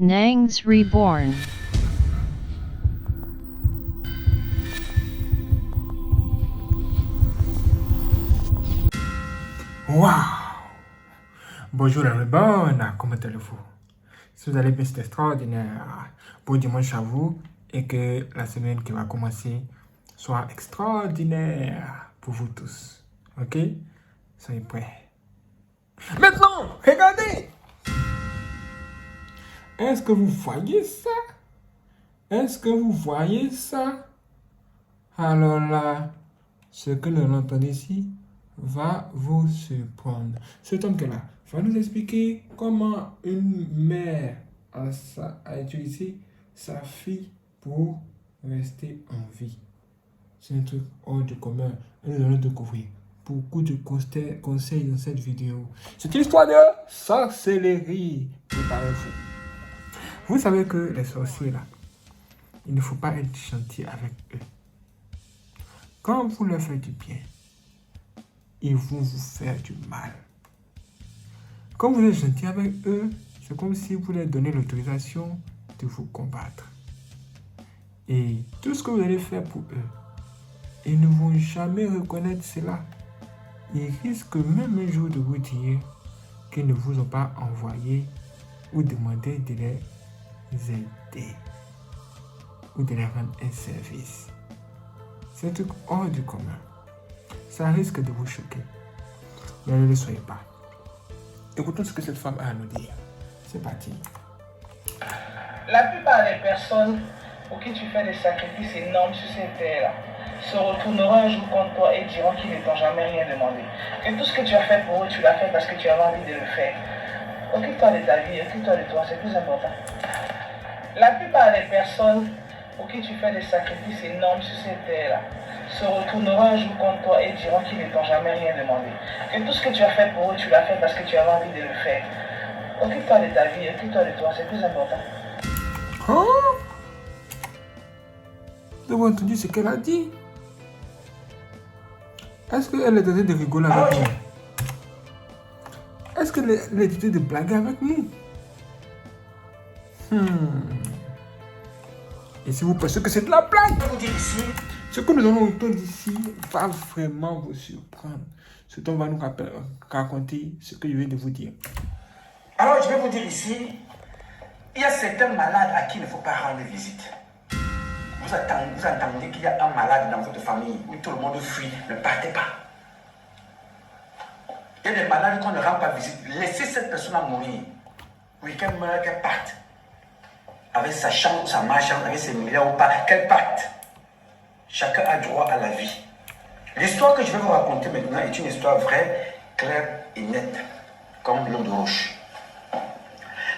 Nangs Reborn. Waouh! Bonjour la Reborn, comment allez-vous? Si vous allez bien, c'est extraordinaire. Bon dimanche à vous et que la semaine qui va commencer soit extraordinaire pour vous tous. Ok? Soyez prêts. Maintenant, regardez! Est-ce que vous voyez ça? Est-ce que vous voyez ça? Alors là, ce que nous entendons ici va vous surprendre. Cet homme qui est là va nous expliquer comment une mère a utilisé sa fille pour rester en vie. C'est un truc hors du commun. Et nous allons découvrir beaucoup de conseils dans cette vidéo. C'est une histoire de sorcellerie. Préparez-vous. Vous savez que les sorciers là, il ne faut pas être gentil avec eux. Quand vous leur faites du bien, ils vont vous faire du mal. Quand vous êtes gentil avec eux, c'est comme si vous leur donnez l'autorisation de vous combattre. Et tout ce que vous allez faire pour eux, ils ne vont jamais reconnaître cela. Ils risquent même un jour de vous dire qu'ils ne vous ont pas envoyé ou demandé de les aider ou de leur rendre un service. C'est un truc hors du commun. Ça risque de vous choquer. Mais ne le soyez pas. Écoutons ce que cette femme a à nous dire. C'est parti. La plupart des personnes pour qui tu fais des sacrifices énormes sur cette terre se retourneront un jour contre toi et diront qu'ils ne t'ont jamais rien demandé. Que tout ce que tu as fait pour eux, tu l'as fait parce que tu avais envie de le faire. Occupe-toi de ta vie, occupe-toi de toi, c'est plus important. La plupart des personnes pour qui tu fais des sacrifices énormes sur cette terre se retourneront un jour contre toi et diront qu'ils ne t'ont jamais rien demandé. Que tout ce que tu as fait pour eux, tu l'as fait parce que tu avais envie de le faire. Occupe-toi de ta vie, occupe-toi de toi, c'est plus important. Oh! Vous avez entendu ce qu'elle a dit? Est-ce qu'elle est en train de rigoler avec nous? Est-ce qu'elle est en train de blaguer avec nous? Et si vous pensez que c'est de la blague, je vais vous dire ici, ce que nous allons entendre ici va vraiment vous surprendre. Ce dont on va nous raconter ce que je viens de vous dire. Alors, je vais vous dire ici, il y a certains malades à qui il ne faut pas rendre visite. Vous entendez qu'il y a un malade dans votre famille où tout le monde fuit, ne partez pas. Il y a des malades qu'on ne rend pas visite. Laissez cette personne à mourir. Oui, qu'elle meurt, qu'elle parte. Avec sa chambre, sa marchande, avec ses milliards ou pas, qu'elle parte. Chacun a droit à la vie. L'histoire que je vais vous raconter maintenant est une histoire vraie, claire et nette, comme l'eau de roche.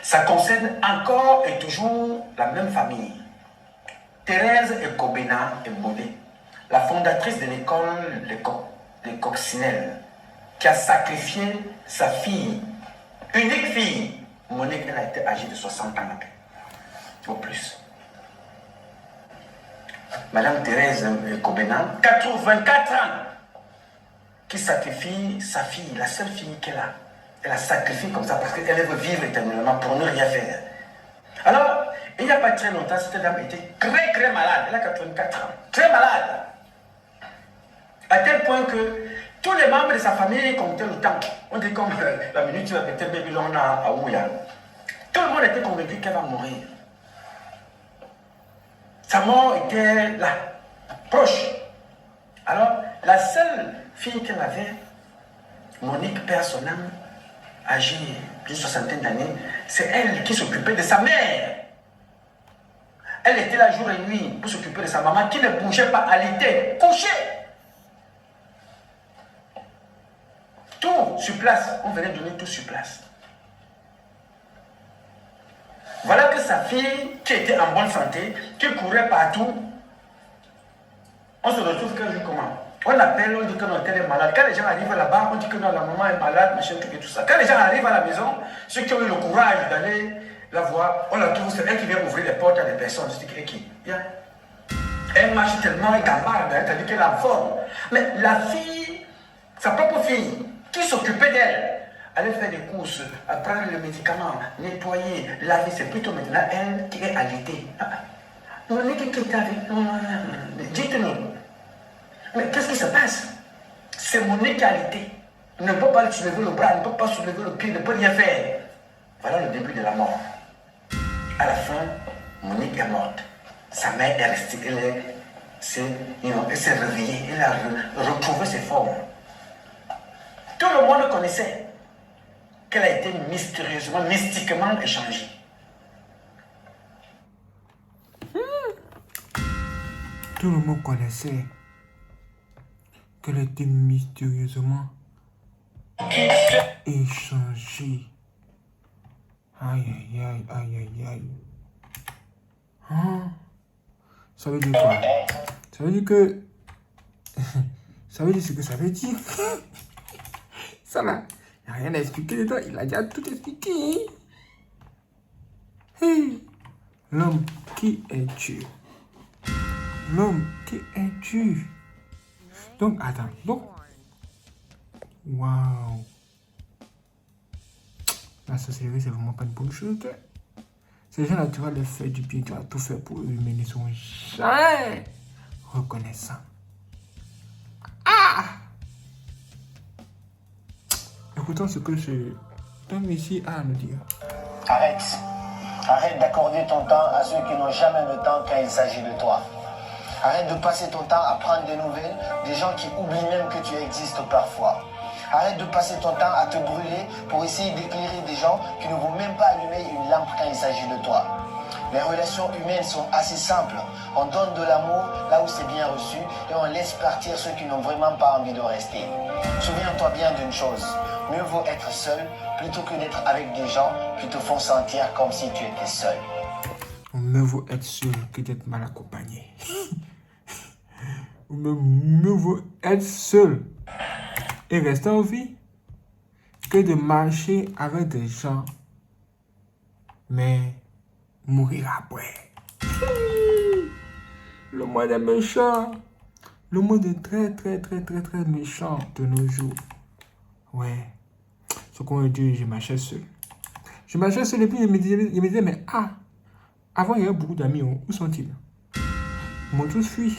Ça concerne encore et toujours la même famille. Thérèse Ekobena Mbodé, la fondatrice de l'école Les Coccinelles, qui a sacrifié sa fille, unique fille. Monique, elle a été âgée de 60 ans, au plus. Madame Thérèse Ekobena, 84 ans, qui sacrifie sa fille, la seule fille qu'elle a. Elle a sacrifié comme ça parce qu'elle veut vivre éternellement pour ne rien faire. Alors, il n'y a pas très longtemps, cette dame était très très malade. Elle a 84 ans. Très malade. À tel point que tous les membres de sa famille comptaient le temps. On dit comme la minute où elle était Babylone à Ouya. Tout le monde était convaincu qu'elle va mourir. Sa mort était là, proche. Alors, la seule fille qu'elle avait, Monique, perd son âme, âgée d'une soixantaine d'années, c'est elle qui s'occupait de sa mère. Elle était là jour et nuit pour s'occuper de sa maman qui ne bougeait pas, elle était couchée. Tout sur place, on venait donner tout sur place. Voilà que sa fille, qui était en bonne santé, qui courait partout, on se retrouve qu'un jour comment? On appelle, on dit que notre est malade. Quand les gens arrivent là-bas, on dit que non, la maman est malade, machin, tout et tout ça. Quand les gens arrivent à la maison, ceux qui ont eu le courage d'aller la voir, on la trouve, c'est elle qui vient ouvrir les portes à des personnes. Je dis, qui? Viens. Elle marche tellement, elle gambarde, c'est-à-dire qu'elle est en forme. Mais la fille, sa propre fille, qui s'occupait d'elle, aller faire des courses, prendre le médicament, nettoyer, laver, c'est plutôt maintenant elle qui est allaitée. Monique qui est avec... Dites-nous. Mais qu'est-ce qui se passe? C'est Monique qui est allaitée. Elle ne peut pas soulever le bras, ne peut pas soulever le pied, ne peut rien faire. Voilà le début de la mort. À la fin, Monique est morte. Sa mère est restée, elle s'est réveillée, elle a retrouvé ses formes. Tout le monde connaissait qu'elle a été mystérieusement, mystiquement échangée. Tout le monde connaissait qu'elle était mystérieusement échangée. Aïe, aïe, aïe, aïe, aïe, aïe. Hein? Ça veut dire quoi? Ça veut dire que... ça veut dire ce que ça veut dire. Ça là, il n'y a rien à expliquer dedans. Il a déjà tout expliqué. Hey, l'homme qui est Dieu. L'homme qui est Dieu. Donc, attends. Donc, waouh. La sorcellerie, c'est vraiment pas une bonne chose. Ces gens-là, tu vas leur faire du bien, tu vas tout faire pour eux, mais ils ne sont jamais reconnaissants. Ah! Écoutons ce que ce homme ici a à nous dire. Arrête. Arrête d'accorder ton temps à ceux qui n'ont jamais le temps quand il s'agit de toi. Arrête de passer ton temps à prendre des nouvelles des gens qui oublient même que tu existes parfois. Arrête de passer ton temps à te brûler pour essayer d'éclairer des gens qui ne vont même pas allumer une lampe quand il s'agit de toi. Les relations humaines sont assez simples. On donne de l'amour là où c'est bien reçu et on laisse partir ceux qui n'ont vraiment pas envie de rester. Souviens-toi bien d'une chose. Mieux vaut être seul plutôt que d'être avec des gens qui te font sentir comme si tu étais seul. Mieux vaut être seul que d'être mal accompagné. Mieux vaut être seul et rester en vie que de marcher avec des gens mais mourir après. Le monde est méchant. Le monde est très méchant de nos jours. Ouais. Ce qu'on dit, je marchais seul. Je marchais seul et puis il me disait, mais avant il y avait beaucoup d'amis, où sont-ils? Ils m'ont tous fui.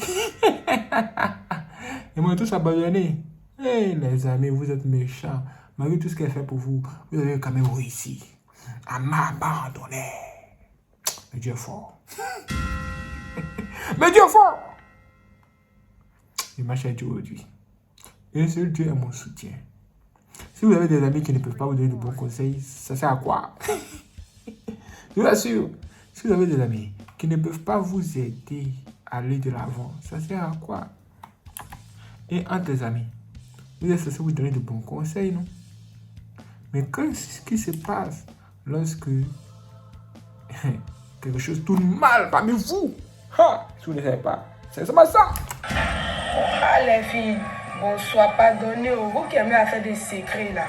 Ils m'ont tous abandonné. Hey, les amis, vous êtes méchants. Malgré tout ce qu'elle fait pour vous, vous avez quand même réussi à m'abandonner. Mais Dieu est fort. Mais Dieu est fort. Je marche avec Dieu aujourd'hui. Et seul Dieu est mon soutien. Si vous avez des amis qui ne peuvent pas vous donner de bons conseils, ça sert à quoi? Je vous assure, si vous avez des amis qui ne peuvent pas vous aider à aller de l'avant, ça sert à quoi? Et entre les amis, vous êtes censé vous donner de bons conseils, non? Mais qu'est-ce qui se passe lorsque quelque chose tourne mal parmi vous? Si vous ne savez pas, c'est seulement ça. Ah les filles, bon, sois pas donné au vous qui aimez à faire des secrets là.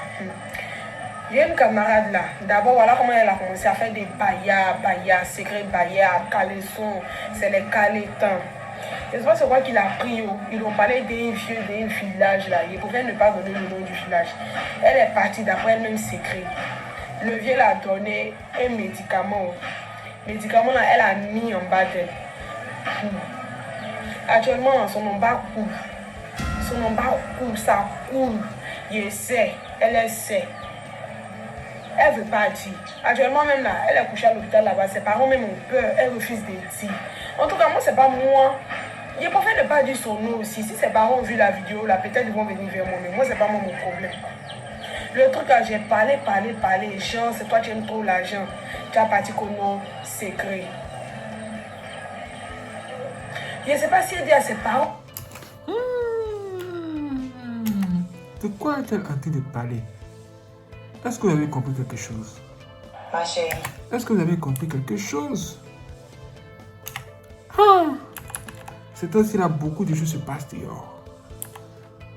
J'ai une camarade là. D'abord, voilà comment elle a commencé à faire des baillards, secrets baillards, caleçons, c'est les calétins. Je ne sais pas c'est quoi qu'il a pris. Ils ont parlé d'un vieux, d'un village là. Il pouvait ne pas donner le nom du village. Elle est partie d'après elle-même secret. Le vieux l'a donné un médicament. Le médicament là, elle a mis en bas d'elle. Actuellement, son omba coule. Son omba coule, ça coule. Je sais, elle sait. Elle ne veut pas dire. Actuellement même là, elle est couchée à l'hôpital là-bas. Ses parents même ont peur. Elle refuse de dire. En tout cas, moi, c'est pas moi. Je préfère ne pas dire son nom aussi. Si ses parents ont vu la vidéo là, peut-être ils vont venir vers moi. Mais moi, c'est pas moi mon problème. Le truc là, j'ai parlé. Jean, c'est toi qui aimes trop l'argent. Tu as parti qu'au nom secret. Je ne sais pas si elle dit à ses parents. De quoi est-elle en train de parler? Est-ce que vous avez compris quelque chose? Ma chérie. Est-ce que vous avez compris quelque chose? C'est aussi là, beaucoup de choses se passent dehors.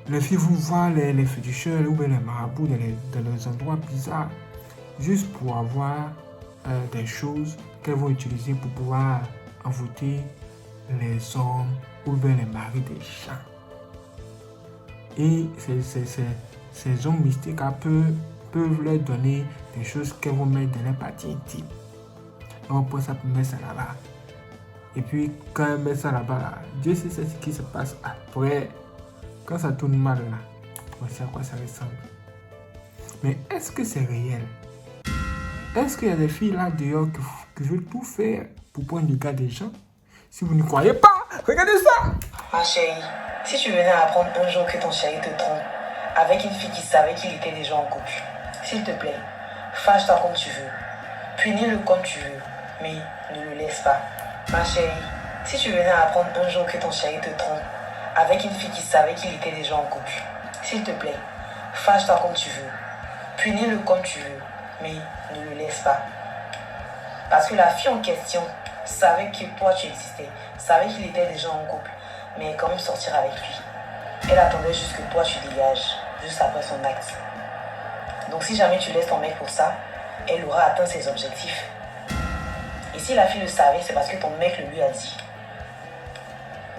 Les filles vont voir les féticheurs ou bien les marabouts dans les endroits bizarres, juste pour avoir des choses qu'elles vont utiliser pour pouvoir envoûter les hommes ou bien les maris des gens. Et ces hommes mystiques un peu peuvent leur donner des choses qu'elles vont mettre dans les parties intimes. On prend ça pour mettre ça là-bas. Et puis, quand elle met ça là-bas, là, Dieu sait ce qui se passe après. Quand ça tourne mal, là, on sait à quoi ça ressemble. Mais est-ce que c'est réel? Est-ce qu'il y a des filles là dehors qui veulent tout faire pour prendre le gars des gens? Si vous ne croyez pas, regardez ça! Ma chérie, si tu venais apprendre un jour que ton chéri te trompe avec une fille qui savait qu'il était déjà en couple, s'il te plaît, fâche-toi comme tu veux, punis-le comme tu veux, mais ne le laisse pas. Ma chérie, si tu venais apprendre un jour que ton chéri te trompe avec une fille qui savait qu'il était déjà en couple, s'il te plaît, fâche-toi comme tu veux, punis-le comme tu veux, mais ne le laisse pas. Parce que la fille en question savait que toi tu existais, savait qu'il était déjà en couple, mais quand même sortir avec lui. Elle attendait juste que toi tu dégages, juste après son acte. Donc si jamais tu laisses ton mec pour ça, elle aura atteint ses objectifs. Et si la fille le savait, c'est parce que ton mec le lui a dit.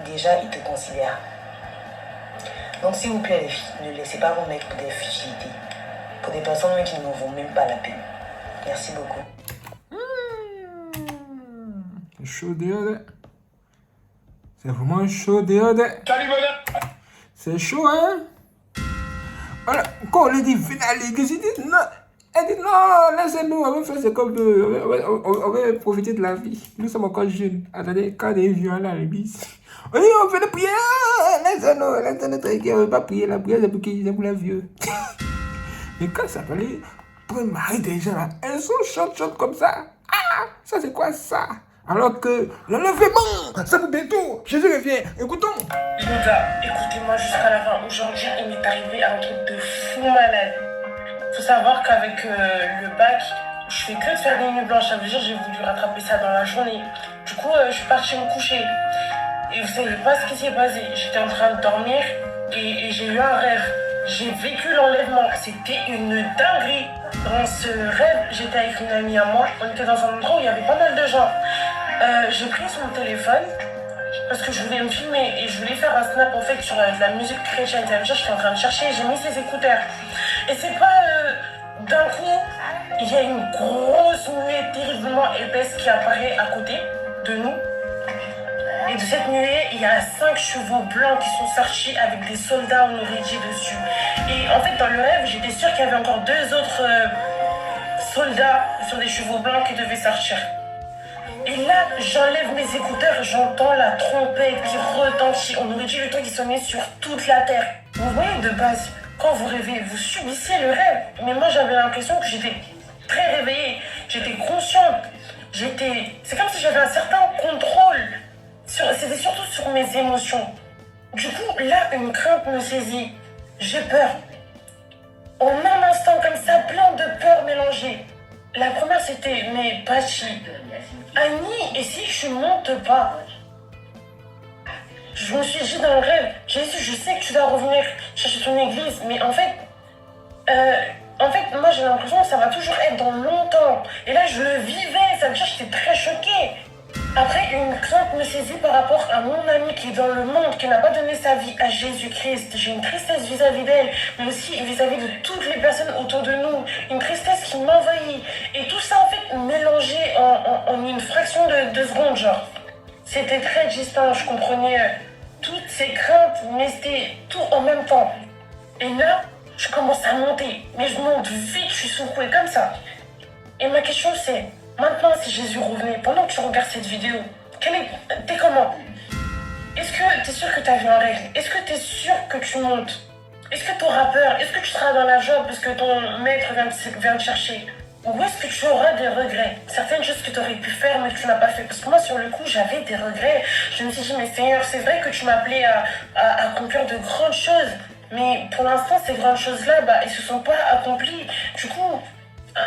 Déjà, il te considère. Donc s'il vous plaît les filles, ne laissez pas vos mecs pour des futilités, pour des personnes qui ne vaut même pas la peine. Merci beaucoup. C'est chaud dehors. C'est vraiment chaud dehors. Salut, bonheur. C'est chaud, hein? Voilà. Quand on lui dit venez à l'église, il dit non. Elle dit non, laissez-nous, on va faire ce qu'on veut. On va profiter de la vie. Nous sommes encore jeunes. Attendez, quand il est vieux à l'église, on dit on fait de prier. Laissez-nous tranquille. On ne veut pas prier. La prière, c'est pour les vieux. Mais quand ça fallait pour marier des gens là, elles sont chaudes comme ça. Ah, ça c'est quoi ça? Alors que l'enlèvement, ça pour bientôt. Jésus revient. Écoutons. Les gars, écoutez-moi jusqu'à la fin. Aujourd'hui, il m'est arrivé un truc de fou malade. Faut savoir qu'avec le bac, je fais que de faire des nuits blanches. Ça veut dire que j'ai voulu rattraper ça dans la journée. Du coup, je suis partie me coucher. Et vous savez pas ce qui s'est passé. J'étais en train de dormir et j'ai eu un rêve. J'ai vécu l'enlèvement. C'était une dinguerie. Dans ce rêve, j'étais avec une amie à moi. On était dans un endroit où il y avait pas mal de gens. J'ai pris son téléphone parce que je voulais me filmer et je voulais faire un snap en fait sur de la musique chrétienne. Ça veut dire que j'étais en train de chercher et j'ai mis ses écouteurs. Et c'est pas d'un coup, il y a une grosse nuée terriblement épaisse qui apparaît à côté de nous. Et de cette nuée, il y a 5 chevaux blancs qui sont sortis avec des soldats on aurait dit dessus. Et en fait, dans le rêve, j'étais sûre qu'il y avait encore 2 autres soldats sur des chevaux blancs qui devaient sortir. Et là, j'enlève mes écouteurs, j'entends la trompette qui retentit. On aurait dit le temps qui sonnait sur toute la terre. Vous voyez, de base, quand vous rêvez, vous subissez le rêve. Mais moi, j'avais l'impression que j'étais très réveillée. J'étais consciente. C'est comme si j'avais un certain contrôle. C'était surtout sur mes émotions. Du coup, là, une crainte me saisit. J'ai peur. En un instant, comme ça, plein de peurs mélangées. La première, c'était, mais Pachi, Annie, et si je monte pas? Je me suis dit dans le rêve, Jésus, je sais que tu dois revenir chercher ton église, mais en fait, moi j'ai l'impression que ça va toujours être dans longtemps. Et là, je le vivais, ça veut dire que j'étais très choquée. Après, une crainte me saisit par rapport à mon amie qui est dans le monde, qui n'a pas donné sa vie à Jésus-Christ. J'ai une tristesse vis-à-vis d'elle, mais aussi vis-à-vis de toutes les personnes autour de nous. Une tristesse qui m'envahit. Et tout ça, en fait, mélangé en une fraction de 2 secondes, genre. C'était très distinct, je comprenais toutes ces craintes, mais c'était tout en même temps. Et là, je commence à monter. Mais je monte vite, je suis secouée comme ça. Et ma question, c'est... Maintenant, si Jésus revenait, pendant que tu regardes cette vidéo, t'es comment? Est-ce que t'es sûr que t'as vu un rêve? Est-ce que t'es sûr que tu montes? Est-ce que t'auras peur? Est-ce que tu seras dans la joie parce que ton maître vient te chercher? Ou est-ce que tu auras des regrets? Certaines choses que tu aurais pu faire mais que tu n'as pas fait. Parce que moi, sur le coup, j'avais des regrets. Je me suis dit, mais Seigneur, c'est vrai que tu m'appelais à accomplir de grandes choses. Mais pour l'instant, ces grandes choses-là, elles ne se sont pas accomplies. Du coup...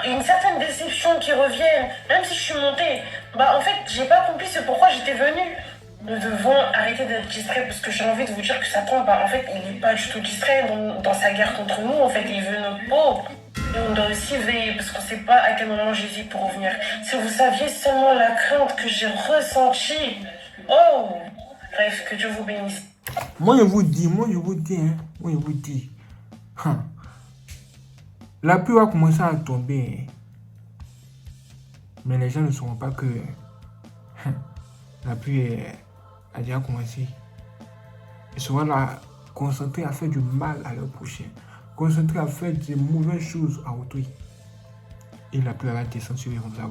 une certaine déception qui revient, même si je suis montée, en fait, j'ai pas accompli ce pourquoi j'étais venue. Nous devons arrêter d'être distraits parce que j'ai envie de vous dire que Satan, en fait, il n'est pas du tout distrait dans sa guerre contre nous. En fait, il veut notre peau. Et on doit aussi veiller parce qu'on sait pas à quel moment Jésus pourra revenir. Si vous saviez seulement la crainte que j'ai ressentie. Oh! Bref, que Dieu vous bénisse. Moi je vous dis, La pluie va commencer à tomber. Mais les gens ne sauront pas que la pluie a déjà commencé. Ils seront là, concentrés à faire du mal à leur prochain. Concentrés à faire des mauvaises choses à autrui. Et la pluie va descendre sur eux comme ça.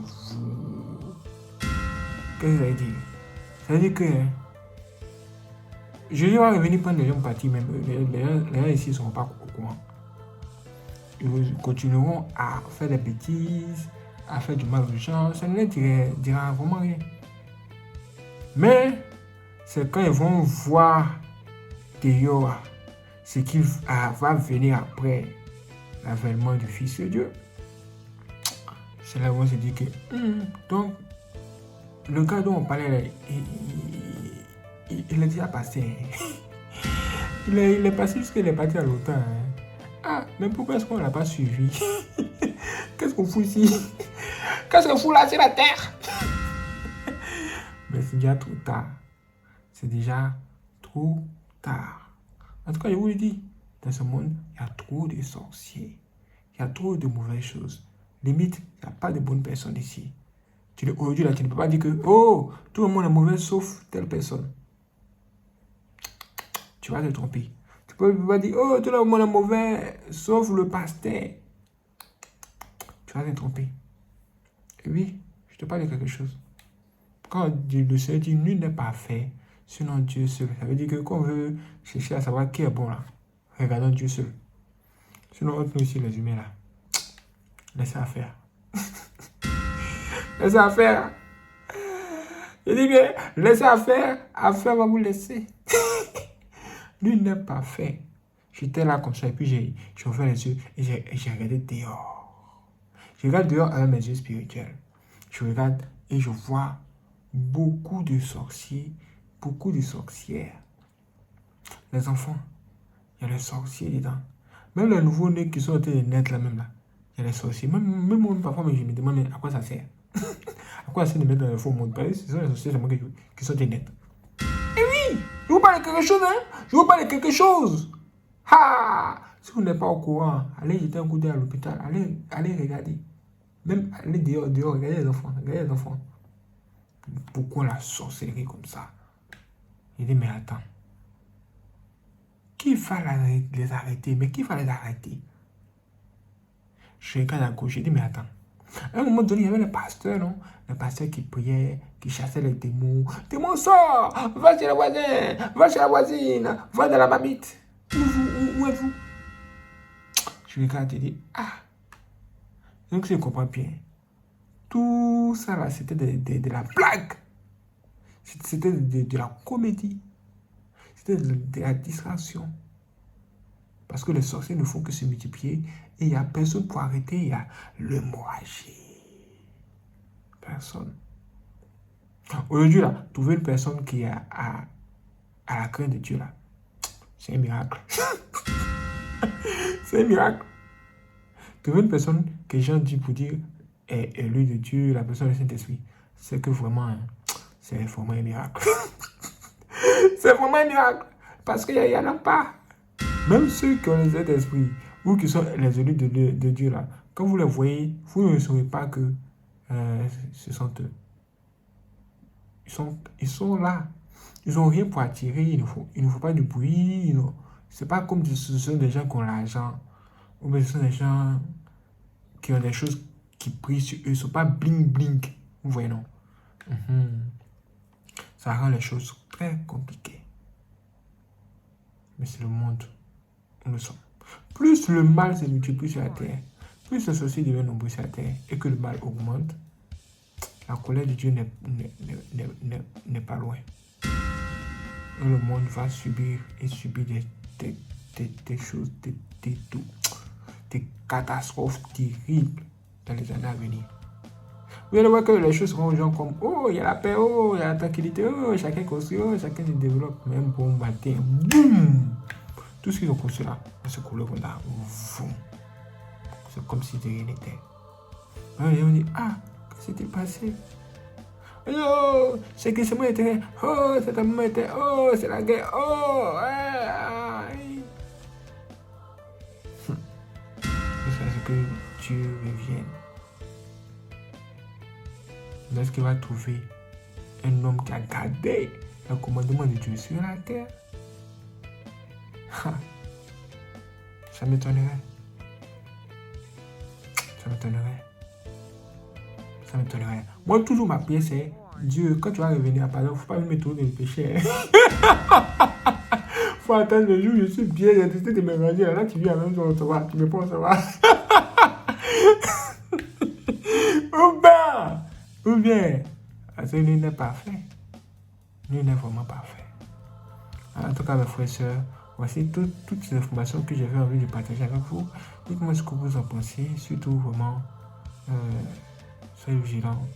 Qu'est-ce que ça veut dire? Ça veut dire que Jésus va revenir prendre les gens partis même. Les gens ici ne seront pas au courant. Ils continueront à faire des bêtises, à faire du mal aux gens. Ça ne leur dira vraiment rien. Mais c'est quand ils vont voir dehors ce qu'il va venir après l'avènement du Fils de Dieu. C'est là où on se dit que donc le gars dont on parlait là, il est déjà passé. il est passé jusqu'il est parti à longtemps. Hein. Ah, mais pourquoi est-ce qu'on ne l'a pas suivi? Qu'est-ce qu'on fout ici? Qu'est-ce qu'on fout là sur la terre? Mais c'est déjà trop tard. C'est déjà trop tard. En tout cas, je vous le dis, dans ce monde, il y a trop de sorciers. Il y a trop de mauvaises choses. Limite, il n'y a pas de bonnes personnes ici. Aujourd'hui, là, tu ne peux pas dire que tout le monde est mauvais sauf telle personne. Tu vas te tromper. Tu ne peux pas dire tout le monde est mauvais sauf le pasteur. Tu vas te tromper. Et oui, je te parle de quelque chose. Quand le Seigneur dit nul n'est parfait, sinon Dieu seul. Ça veut dire que quand on veut chercher à savoir qui est bon là, regardons Dieu seul. Sinon, on peut aussi les humains là. Laissez à faire. Laissez à faire. Je dis bien, laissez à faire va vous laisser. Nul n'est pas fait. J'étais là comme ça et puis j'ai ouvert les yeux et j'ai regardé dehors. Je regarde dehors avec mes yeux spirituels. Je regarde et je vois beaucoup de sorciers, beaucoup de sorcières. Les enfants, il y a les sorciers dedans. Même les nouveaux-nés qui sont en train de naître là même là. Il y a les sorciers. Même moi, parfois, je me demande à quoi ça sert. À quoi ça sert de mettre dans le faux monde? Parce que ce sont les sorciers qui sont nets. Et oui! Je vous parle de quelque chose, hein? Je vous parle de quelque chose! Ha! Si vous n'êtes pas au courant, allez jeter un coup d'œil à l'hôpital. Allez regarder. Même allez dehors, regardez les enfants. Pourquoi la sorcellerie comme ça? Il dit, mais attends. Qui va les arrêter? Mais qui va les arrêter? Je regarde à gauche, je dis, mais attends. À un moment donné, il y avait les pasteurs, non? Les pasteurs qui priaient, qui chassaient les démons. Démon, sort! Va chez le voisin! Va chez la voisine! Va dans la mamite! Où êtes-vous? Je regarde et dis, donc je comprends bien. Tout ça là, c'était de la blague. C'était de la comédie. C'était de la distraction. Parce que les sorciers ne font que se multiplier et il n'y a personne pour arrêter. Il y a l'hémorragie. Personne. Aujourd'hui, là, trouver une personne qui est à la crainte de Dieu, là, c'est un miracle. C'est un miracle. Trouver une personne que les gens disent pour dire est élue de Dieu, la personne du Saint-Esprit, c'est que vraiment, c'est vraiment un miracle. C'est vraiment un miracle. Parce qu'il n'y en a pas. Même ceux qui ont les Saint-Esprit ou qui sont les élus de Dieu, là, quand vous les voyez, vous ne saurez pas que ce sont eux. Ils sont là. Ils n'ont rien pour attirer. Il ne faut pas du bruit. Ce n'est pas comme ce sont des gens qui ont l'argent. Ou bien ce sont des gens qui ont des choses qui brillent sur eux. Ils ne sont pas bling. Vous voyez, non? Ça rend les choses très compliquées. Mais c'est le monde où nous sommes. Plus le mal se multiplie sur la terre, plus les sorciers deviennent nombreux sur la terre et que le mal augmente, la colère de Dieu n'est pas loin. Et le monde va subir des choses, des catastrophes terribles dans les années à venir. Vous allez voir que les choses seront aux gens comme il y a la paix, il y a la tranquillité, chacun construit, chacun se développe. Même bon matin, boum! Tout ce qu'ils ont construit là, va se couler comme ça. C'est comme si de rien n'était. Et on dit, qu'est-ce qui s'est passé? C'est que c'est moi était, c'est un moment était, c'est la guerre, C'est ce que Dieu revienne. Lorsqu'il va trouver un homme qui a gardé le commandement de Dieu sur la terre, ça m'étonnerait. Ça m'étonnerait. Ça m'étonnerait. Moi, toujours ma prière, c'est Dieu, quand tu vas revenir, par exemple, il ne faut pas me mettre trop de péché. Il faut attendre le jour où je suis bien, j'ai décidé de me ranger. Là, tu viens à même recevoir. Tu ne peux pas recevoir. Ou bien, parce que lui n'est pas fait. Lui n'est vraiment pas fait. En tout cas, mes frères et sœurs, voici toutes ces informations que j'avais envie de partager avec vous. Dites-moi ce que vous en pensez. Surtout, vraiment, soyez vigilants.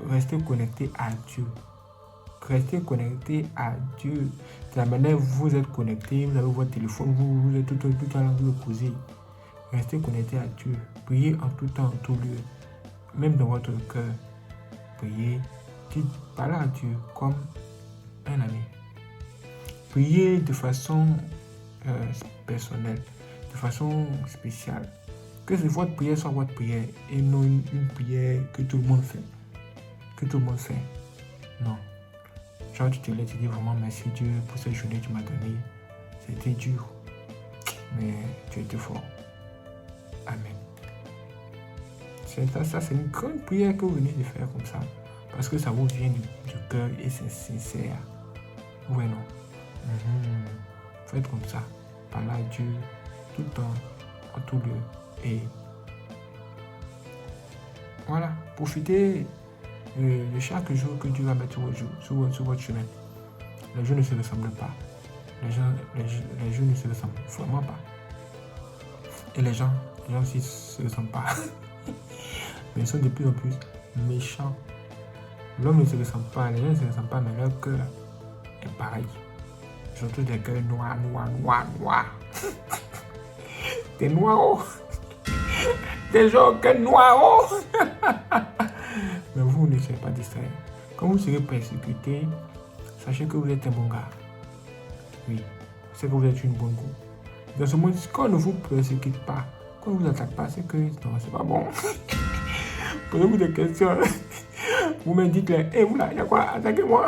Restez connectés à Dieu. Restez connectés à Dieu. De la manière où vous êtes connectés, vous avez votre téléphone, vous êtes tout à l'heure vous posez. Restez connectés à Dieu. Priez en tout temps, en tout lieu. Même dans votre cœur. Priez. Parlez à Dieu comme un ami. Priez de façon personnelle, de façon spéciale. Que votre prière soit votre prière et non une prière que tout le monde fait. Que tout le monde fait. Non. Genre, tu te laisses dire vraiment merci Dieu pour cette journée que tu m'as donnée. C'était dur. Mais tu étais fort. Amen. Ça, c'est une grande prière que vous venez de faire comme ça. Parce que ça vous vient du cœur et c'est sincère. Ouais, non. Faites comme ça. Parlez à Dieu tout le temps, en tout lieu. Et voilà. Profitez de chaque jour que Dieu va mettre sur votre chemin. Les jours ne se ressemblent pas. Les jours ne se ressemblent vraiment pas. Et les gens aussi ne se ressemblent pas. Mais ils sont de plus en plus méchants. L'homme ne se ressemble pas, les gens ne se ressemblent pas, mais leur cœur est pareil. Ils ont tous des cœurs noirs. Des noirs. Des gens au cœur noir. Mais vous ne serez pas distraits. Quand vous serez persécuté, sachez que vous êtes un bon gars. Oui, c'est que vous êtes une bonne go. Dans ce monde, quand on ne vous persécute pas, quand on ne vous attaque pas, c'est que non, c'est pas bon. Posez-vous des questions. Vous me dites, vous là, il y a quoi? Attaquez-moi.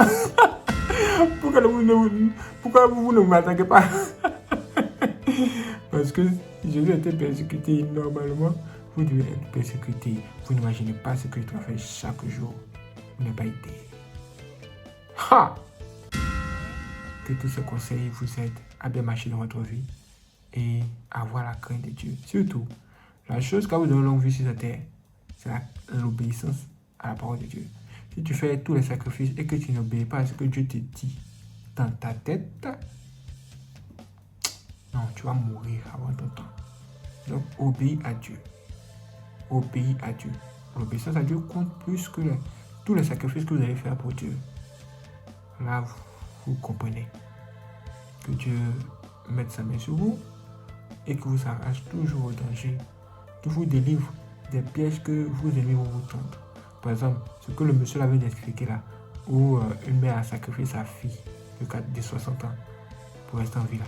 Pourquoi vous ne m'attaquez pas? Parce que Jésus était persécuté normalement. Vous devez être persécuté. Vous n'imaginez pas ce que je dois faire chaque jour. Vous n'avez pas été. Ha! Que tous ces conseils vous aident à bien marcher dans votre vie et à avoir la crainte de Dieu. Surtout, la chose qui vous donne longue vie sur cette terre, c'est l'obéissance à la parole de Dieu. Si tu fais tous les sacrifices et que tu n'obéis pas à ce que Dieu te dit dans ta tête, non, tu vas mourir avant ton temps. Donc, obéis à Dieu. Obéis à Dieu. L'obéissance à Dieu compte plus que tous les sacrifices que vous allez faire pour Dieu. Là, vous comprenez que Dieu mette sa main sur vous et que vous arrache toujours au danger, qu'il vous délivre des pièges que vos ennemis vont vous tendre. Par exemple, ce que le monsieur l'avait expliqué là, où une mère a sacrifié sa fille de 60 ans pour rester en vie là.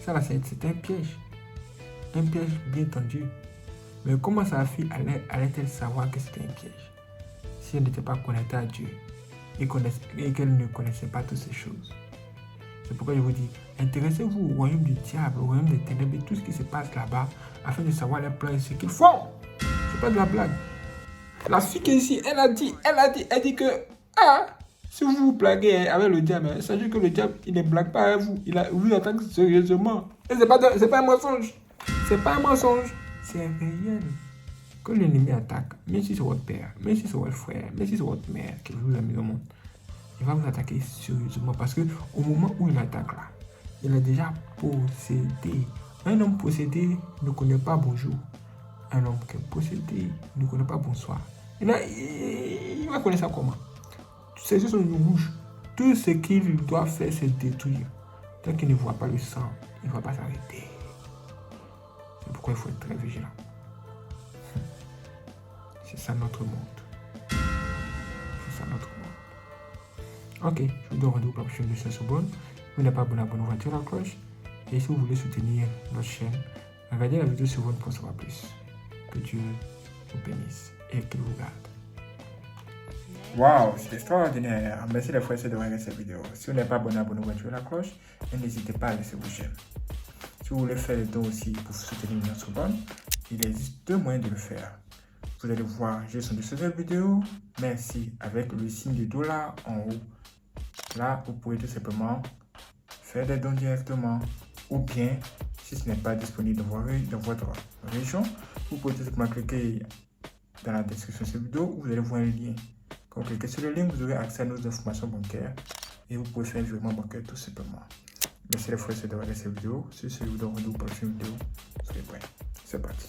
Ça là, c'est un piège bien tendu. Mais comment sa fille allait-elle savoir que c'était un piège si elle n'était pas connectée à Dieu et qu'elle ne connaissait pas toutes ces choses? C'est pourquoi je vous dis, intéressez-vous au royaume du diable, au royaume des ténèbres et tout ce qui se passe là-bas afin de savoir les plans et ce qu'ils font. C'est pas de la blague. La fille qui est ici, elle dit que si vous vous blaguez avec le diable, sachez que le diable, il ne blague pas avec vous. Il vous attaque sérieusement. Et c'est pas un mensonge. C'est pas un mensonge. C'est réel. Quand l'ennemi attaque, même si c'est votre père, même si c'est votre frère, même si c'est votre mère qui vous a mis au monde, il va vous attaquer sérieusement parce que au moment où il attaque là, il est déjà possédé. Un homme possédé ne connaît pas bonjour. Un homme qui est possédé ne connaît pas bonsoir. Il va connaître ça comment? Ses yeux sont rouges. Tout ce qu'il doit faire, c'est détruire. Tant qu'il ne voit pas le sang, il ne va pas s'arrêter. C'est pourquoi il faut être très vigilant. C'est ça notre monde. C'est ça notre monde. Ok, je vous donne rendez-vous pour la prochaine de cette seconde. Si vous n'êtes pas abonné, abonnez-vous à la cloche. Et si vous voulez soutenir notre chaîne, Regardez la vidéo sur vous pour savoir plus. Que Dieu vous bénisse et qu'il vous garde. Waouh, c'est extraordinaire. Merci les frères et sœurs de regarder cette vidéo. Si vous n'êtes pas abonné, abonnez-vous, activez la cloche et n'hésitez pas à laisser vos j'aime. Si vous voulez faire le don aussi pour soutenir notre bonne, il existe 2 moyens de le faire. Vous allez voir, j'ai son de cette vidéo. Merci avec le signe du dollar en haut. Là, vous pouvez tout simplement faire des dons directement. Ou bien, si ce n'est pas disponible dans votre région, vous pouvez tout simplement cliquer dans la description de cette vidéo où vous allez voir un lien. Quand vous cliquez sur le lien, vous aurez accès à nos informations bancaires et vous pouvez faire un virement bancaire tout simplement. Merci les frères et sœurs de regarder cette vidéo. Si c'est vous donne rendez-vous pour la prochaine vidéo, soyez prêts. C'est parti.